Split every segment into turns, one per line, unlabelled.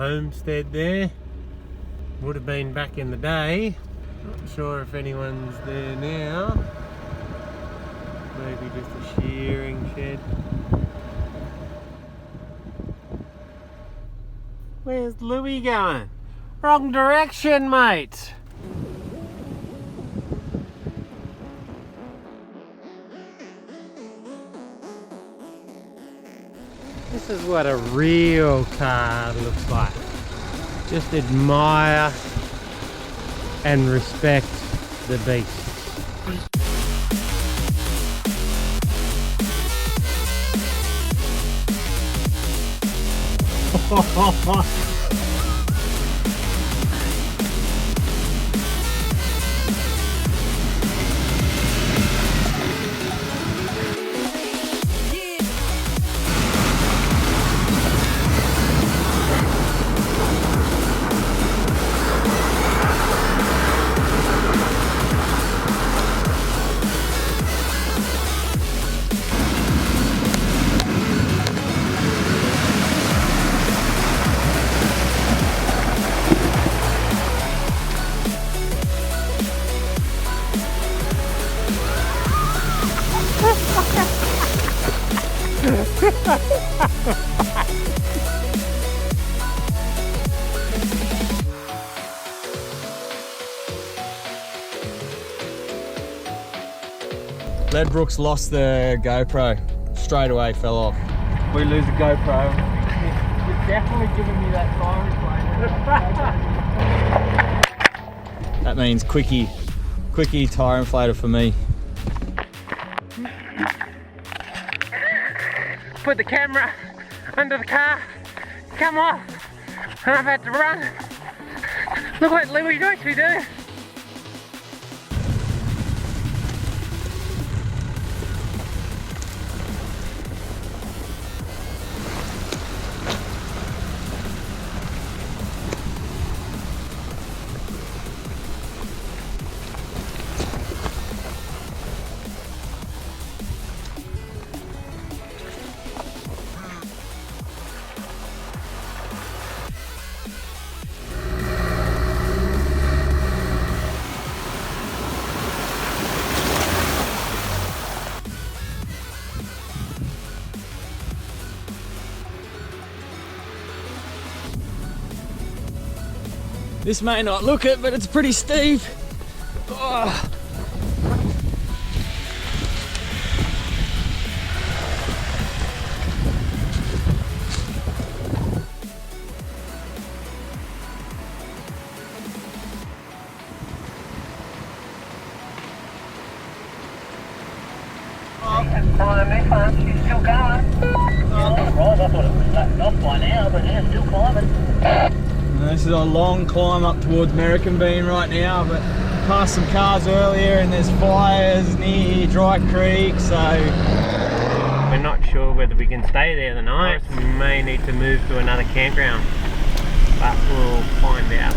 homestead there. Would have been back in the day. Not sure if anyone's there now. Maybe just a shearing shed. Where's Louis going? Wrong direction, mate! This is what a real car looks like. Just admire and respect the beast.
Ledbrook's lost the GoPro. Straight away fell off. We lose the GoPro.
You're definitely giving me that fire.
That means quickie tire inflator for me.
Put the camera under the car. Come off. I'm about to run. Look what Louis makes me do.
This may not look it, but it's pretty steep. Oh.
She's still going. Yeah, right. I thought it was letting off by now, but yeah, still climbing.
This is a long climb up towards Merricumbene right now, but passed some cars earlier and there's fires near Dry Creek, so
we're not sure whether we can stay there the night. We may need to move to another campground, but we'll find out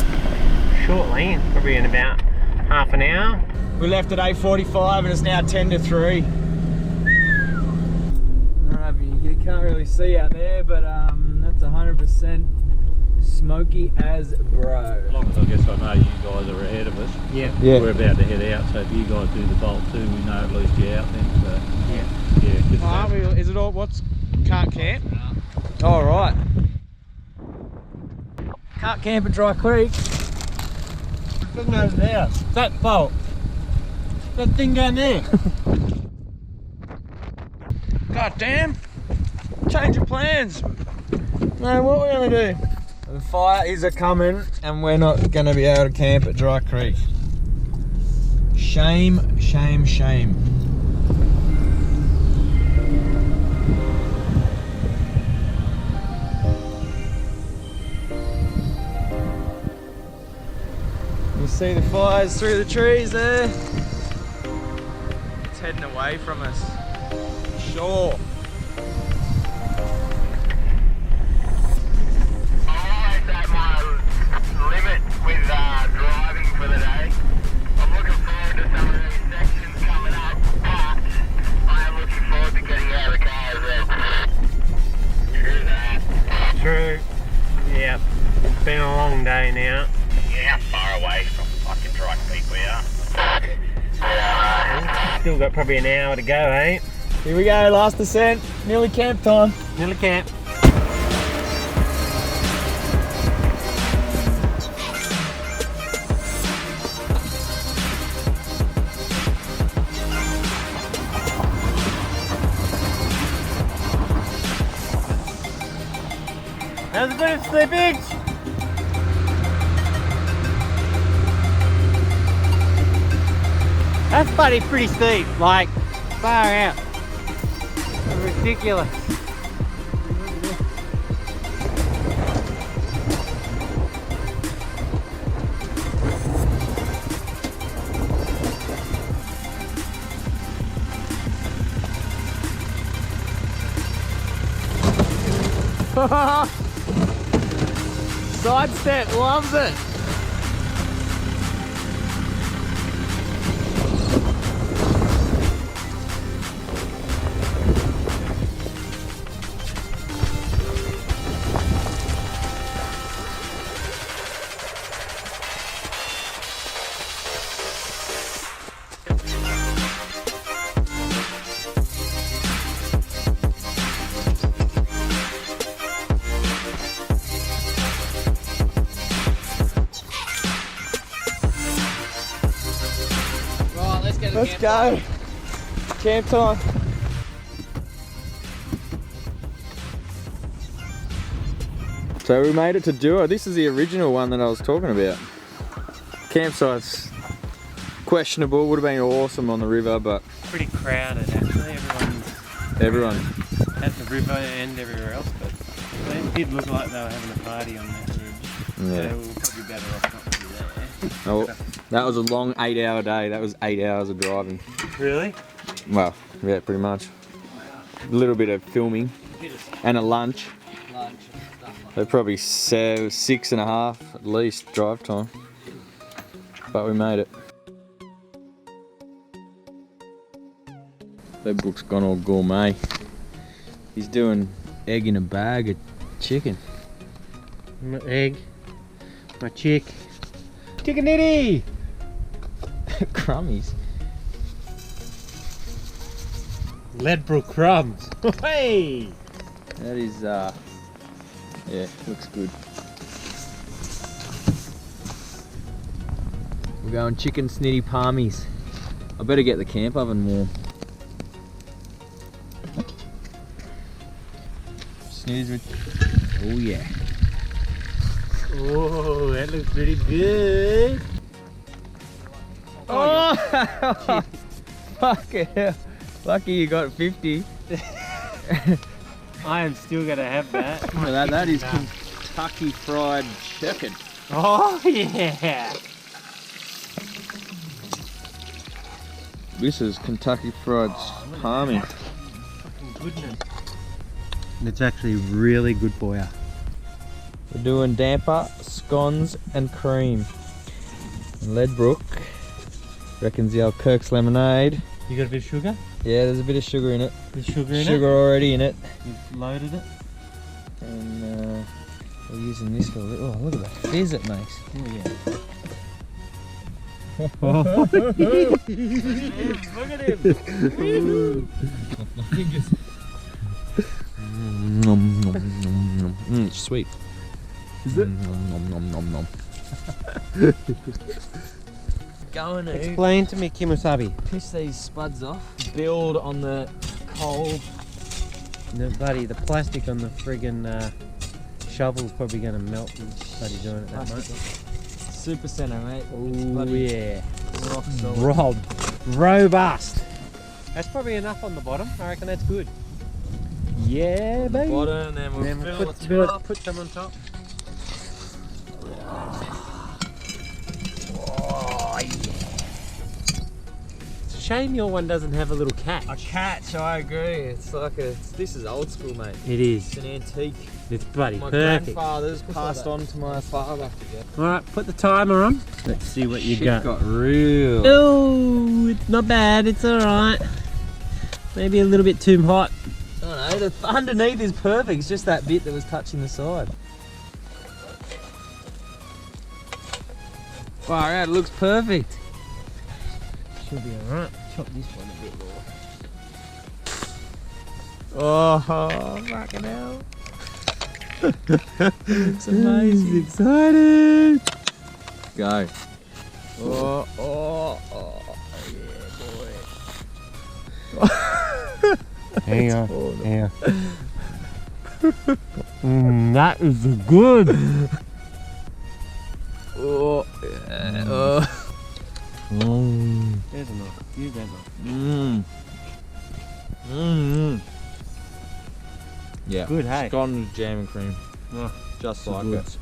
shortly, probably in about half an hour.
We left at 8:45 and it's now 10 to 3. You can't really see out there, but that's 100% smoky as bro.
As long as I guess I know you guys are ahead of us.
Yeah.
We're about to head out, so if you guys do the bolt too, we know at least you're out then. So yeah.
Is it all what's can't camp? All right. Can't camp at Dry Creek.
Look over there.
That bolt. That thing down there. God damn. Change of plans. Man, what are we gonna do? The fire is a-coming and we're not gonna be able to camp at Dry Creek. Shame, shame, shame. You see the fires through the trees there? It's heading away from us. Sure.
With driving for the day. I'm looking forward to some of these sections coming up, but I am looking forward to getting out of the car as well. True that.
True. Yeah. been a long day now.
Yeah, how far away from fucking Dry Creek we are?
Still got probably an hour to go, eh?
Here we go, last descent. Nearly camp time.
Nearly camp. That was a bit of slippage. That's pretty steep, like far out. Ridiculous.
Side step, loves it. Let's go. Camp time. So we made it to Deua. This is the original one that I was talking about. Campsite's questionable. Would have been awesome on the river, but
Pretty crowded actually. Everyone's at the river and everywhere else, but it did look like they were having a party on that ridge.
yeah.
So we're probably better off not to be there.
Oh, that was a long 8-hour day. That was 8 hours of driving.
Really?
Well, yeah, pretty much. A little bit of filming and a lunch. So probably 6.5 at least drive time. But we made it. That Brooks gone all gourmet. He's doing egg in a bag of chicken.
My egg, my chick, chickenitty.
Crummies.
Ledbrook crumbs. Hey!
That is, yeah, looks good. We're going chicken snitty parmis. I better get the camp oven warm. Snitties with, oh yeah.
Oh, that looks pretty good.
Oh! Fucking hell. Lucky you got 50.
I am still gonna have that.
Look at that, that is Kentucky Fried Chicken.
Oh yeah.
This is Kentucky Fried Parmy.
Fucking goodness. It's actually really good for you.
We're doing damper, scones and cream. And Ledbrook reckons the old Kirk's lemonade.
You got a bit of sugar?
Yeah, there's a bit of sugar in it.
There's sugar in it?
Sugar already in it.
You've loaded it?
And we're using this for a little. Oh, look at that fizz it makes.
Oh yeah. Look at him.
My fingers. Nom, nom, nom, nom. It's sweet. Is it? Nom, nom, nom, nom, nom. Going to
Explain to me, Kimosabi.
piss these spuds off. Build on the coal.
No, buddy, the plastic on the friggin' shovel's probably gonna melt and bloody doing it that much.
Super center, mate.
Oh yeah.
Rock solid.
Rob. Robust. That's probably enough on the bottom. I reckon that's good. Yeah, baby.
Bottom, then we'll
Then
fill
we'll
the top.
put some on top.
Oh, yeah.
It's a shame your one doesn't have a little catch.
A catch, I agree. It's like this is old school, mate.
It is.
It's an antique.
It's bloody
My
perfect.
grandfather's passed on to my father.
Alright, put the timer on. Let's see what you
Shit
got.
real.
Oh, it's not bad. It's alright. Maybe a little bit too hot.
I don't know, the underneath is perfect. It's just that bit that was touching the side. Far out, it looks perfect.
Should be alright. Chop this one a bit more.
Oh, fucking hell. It's amazing. He's excited. Go. Oh, oh, oh, yeah, boy.
Hang on. Hang on. That is good.
Oh, yeah. Oh.
There's a knife. Use that knife.
Yeah.
Good, hey?
Scotland jam and cream.
Oh,
Just
so
like
good.
it.